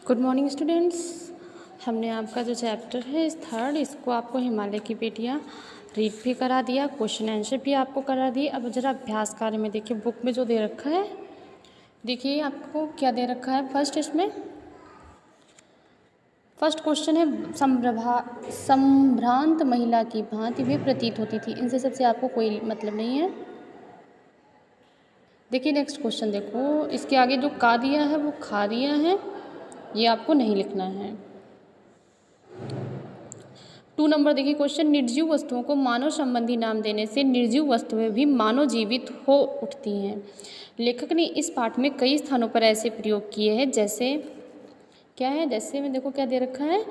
Good morning students. हमने आपका जो चैप्टर है इस थर्ड, इसको आपको हिमालय की बेटियां रीड भी करा दिया, क्वेश्चन आंसर भी आपको करा दिए। अब ज़रा अभ्यास कार्य में देखिए, बुक में जो दे रखा है, देखिए आपको क्या दे रखा है। फर्स्ट क्वेश्चन है, संभ्रांत महिला की भांति वे प्रतीत होती थी। इनसे सबसे आपको कोई मतलब नहीं है। देखिए नेक्स्ट क्वेश्चन देखो, इसके आगे जो का दिया है वो खा दिया है, ये आपको नहीं लिखना है। 2 नंबर देखिए क्वेश्चन, निर्जीव वस्तुओं को मानव संबंधी नाम देने से निर्जीव वस्तुएं भी मानव जीवित हो उठती हैं। लेखक ने इस पाठ में कई स्थानों पर ऐसे प्रयोग किए हैं, जैसे क्या है, जैसे में देखो क्या दे रखा है,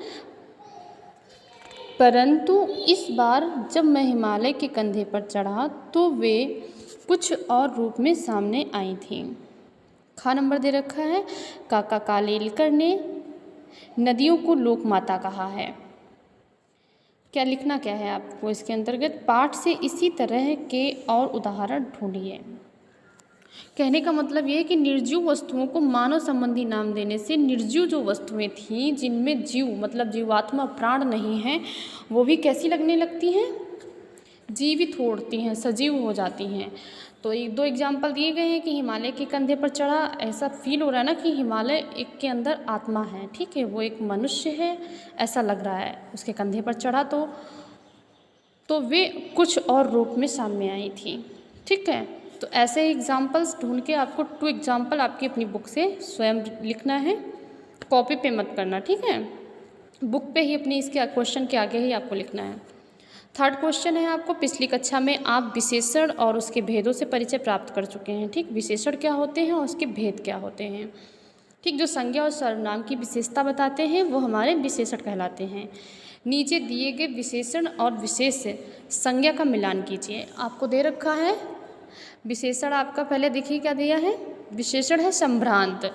परंतु इस बार जब मैं हिमालय के कंधे पर चढ़ा तो वे कुछ और रूप में सामने आई थीं। खा नंबर दे रखा है, काका कालेलकर ने नदियों को लोक माता कहा है। क्या लिखना क्या है आपको इसके अंतर्गत, पाठ से इसी तरह के और उदाहरण ढूंढिए। कहने का मतलब ये है कि निर्जीव वस्तुओं को मानव संबंधी नाम देने से निर्जीव जो वस्तुएं थीं, जिनमें जीव मतलब जीवात्मा प्राण नहीं है, वो भी कैसी लगने लगती हैं, जीवित हो उठती हैं, सजीव हो जाती हैं। तो 1-2 एग्जाम्पल दिए गए हैं कि हिमालय के कंधे पर चढ़ा, ऐसा फील हो रहा है ना कि हिमालय एक के अंदर आत्मा है, ठीक है, वो एक मनुष्य है, ऐसा लग रहा है। उसके कंधे पर चढ़ा तो वे कुछ और रूप में सामने आई थी, ठीक है। तो ऐसे एग्जाम्पल्स ढूंढ के आपको 2 एग्जाम्पल आपकी अपनी बुक से स्वयं लिखना है, कॉपी पे मत करना, ठीक है। बुक पे ही अपनी इसके क्वेश्चन के आगे ही आपको लिखना है। थर्ड क्वेश्चन है आपको, पिछली कक्षा में आप विशेषण और उसके भेदों से परिचय प्राप्त कर चुके हैं, ठीक। विशेषण क्या होते हैं और उसके भेद क्या होते हैं, ठीक। जो संज्ञा और सर्वनाम की विशेषता बताते हैं वो हमारे विशेषण कहलाते हैं। नीचे दिए गए विशेषण और विशेष संज्ञा का मिलान कीजिए। आपको दे रखा है विशेषण, आपका पहले देखिए क्या दिया है, विशेषण है संभ्रांत,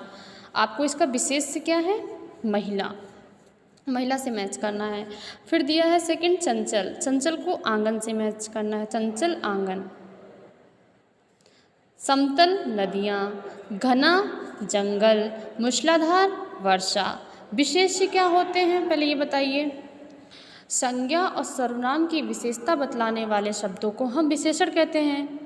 आपको इसका विशेष क्या है, महिला, महिला से मैच करना है। फिर दिया है सेकंड चंचल, चंचल को आंगन से मैच करना है, चंचल आंगन। समतल नदियाँ, घना जंगल, मूसलाधार वर्षा। विशेष क्या होते हैं पहले ये बताइए। संज्ञा और सर्वनाम की विशेषता बतलाने वाले शब्दों को हम विशेषण कहते हैं,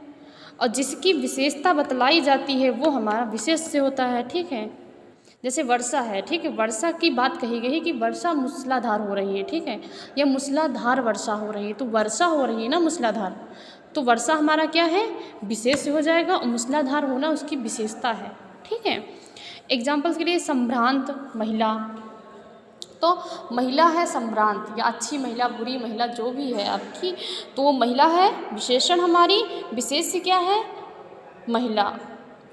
और जिसकी विशेषता बतलाई जाती है वो हमारा विशेष से होता है, ठीक है। जैसे वर्षा है, ठीक है, वर्षा की बात कही गई है कि वर्षा मूसलाधार हो रही है, ठीक है, या मूसलाधार वर्षा हो रही है, तो वर्षा हो रही है ना मूसलाधार, तो वर्षा हमारा क्या है, विशेष हो जाएगा, और मूसलाधार होना उसकी विशेषता है, ठीक है। एग्जाम्पल्स के लिए संभ्रांत महिला, तो महिला है संभ्रांत, या अच्छी महिला बुरी महिला जो भी है आपकी, तो वो महिला है, विशेषण हमारी, विशेष क्या है, महिला।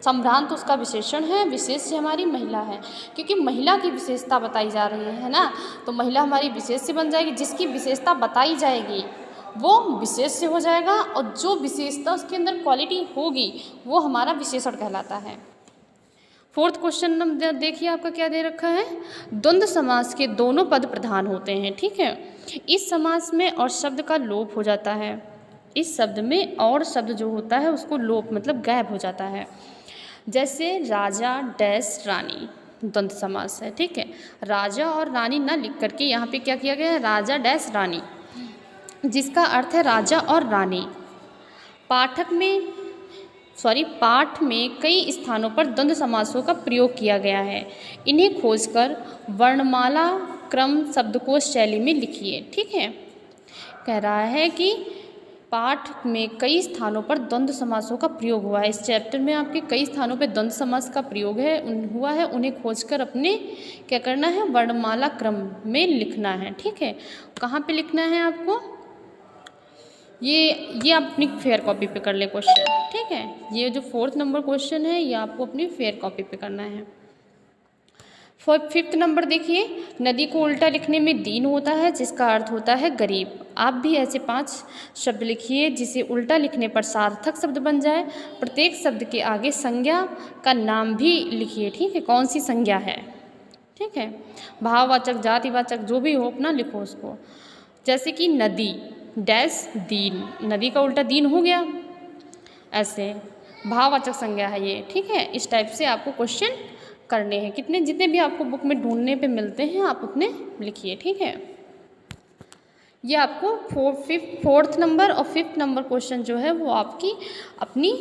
संभ्रांत उसका विशेषण है, विशेष से हमारी महिला है, क्योंकि महिला की विशेषता बताई जा रही है ना, तो महिला हमारी विशेष से बन जाएगी। जिसकी विशेषता बताई जाएगी वो विशेष से हो जाएगा, और जो विशेषता उसके अंदर क्वालिटी होगी वो हमारा विशेषण कहलाता है। फोर्थ क्वेश्चन देखिए आपका क्या दे रखा है, द्वंद्व समास के दोनों पद प्रधान होते हैं, ठीक है। इस समास में और शब्द का लोप हो जाता है, इस शब्द में और शब्द जो होता है उसको लोप मतलब गायब हो जाता है। जैसे राजा डैश रानी, द्वंद्व समास है, ठीक है। राजा और रानी ना लिख करके यहाँ पे क्या किया गया है, राजा डैश रानी, जिसका अर्थ है राजा और रानी। पाठ में कई स्थानों पर द्वंद्व समासों का प्रयोग किया गया है। इन्हें खोजकर वर्णमाला क्रम शब्दकोश शैली में लिखिए, ठीक है। कह रहा है कि पाठ में कई स्थानों पर द्वंद्व समासों का प्रयोग हुआ है। इस चैप्टर में आपके कई स्थानों पर द्वंद्व समास का प्रयोग हुआ है, उन्हें खोजकर अपने क्या करना है, वर्णमाला क्रम में लिखना है, ठीक है। कहाँ पे लिखना है आपको, ये आप अपनी फेयर कॉपी पे कर ले क्वेश्चन, ठीक है। ये जो 4th नंबर क्वेश्चन है ये आपको अपनी फेयर कॉपी पे करना है। 5th नंबर देखिए, नदी को उल्टा लिखने में दीन होता है, जिसका अर्थ होता है गरीब। आप भी ऐसे 5 शब्द लिखिए जिसे उल्टा लिखने पर सार्थक शब्द बन जाए। प्रत्येक शब्द के आगे संज्ञा का नाम भी लिखिए, ठीक है, कौन सी संज्ञा है, ठीक है। भाववाचक जातिवाचक जो भी हो अपना लिखो उसको। जैसे कि नदी डैश दीन, नदी का उल्टा दीन हो गया, ऐसे भाववाचक संज्ञा है ये, ठीक है। इस टाइप से आपको क्वेश्चन करने हैं। कितने, जितने भी आपको बुक में ढूंढने पे मिलते हैं आप उतने लिखिए, ठीक है। ये आपको फोर्थ नंबर और फिफ्थ नंबर क्वेश्चन जो है वो आपकी अपनी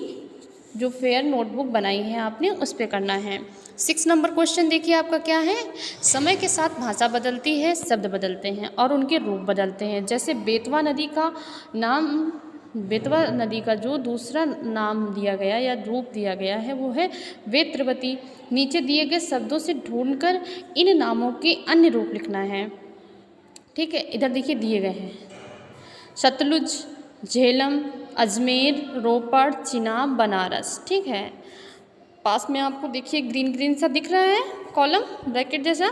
जो फेयर नोटबुक बनाई है आपने उस पे करना है। 6 नंबर क्वेश्चन देखिए आपका क्या है। समय के साथ भाषा बदलती है, शब्द बदलते हैं और उनके रूप बदलते हैं। जैसे बेतवा नदी का नाम, बेतवा नदी का जो दूसरा नाम दिया गया या रूप दिया गया है वो है वेत्रवती। नीचे दिए गए शब्दों से ढूंढकर इन नामों के अन्य रूप लिखना है, ठीक है। इधर देखिए दिए गए हैं सतलुज, झेलम, अजमेर, रोपड़, चिनाब, बनारस, ठीक है। पास में आपको देखिए ग्रीन ग्रीन सा दिख रहा है कॉलम ब्रैकेट जैसा,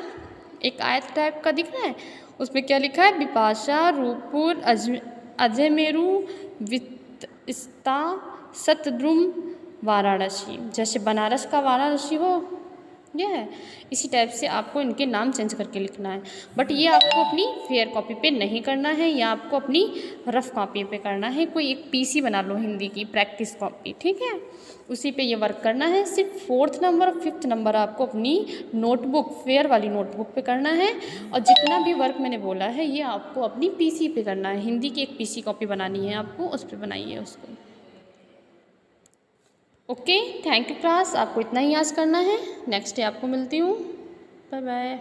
एक आयत टाइप का दिख रहा है, उसमें क्या लिखा है, बिपाशा, रूपपुर, अजमेरू, वित्स्ता, सतद्रुम, वाराणसी। जैसे बनारस का वाराणसी हो, यह है। इसी टाइप से आपको इनके नाम चेंज करके लिखना है, बट ये आपको अपनी फेयर कॉपी पे नहीं करना है, या आपको अपनी रफ कॉपी पे करना है। कोई एक पीसी बना लो हिंदी की प्रैक्टिस कॉपी, ठीक है, उसी पे ये वर्क करना है। सिर्फ फोर्थ नंबर और फिफ्थ नंबर आपको अपनी नोटबुक, फेयर वाली नोटबुक पे करना है, और जितना भी वर्क मैंने बोला है ये आपको अपनी पीसी पे करना है। हिंदी की एक पीसी कॉपी बनानी है आपको, उस पर बनाइए उसको। ओके, थैंक यू क्लास, आपको इतना ही याद करना है। नेक्स्ट डे आपको मिलती हूँ, बाय बाय।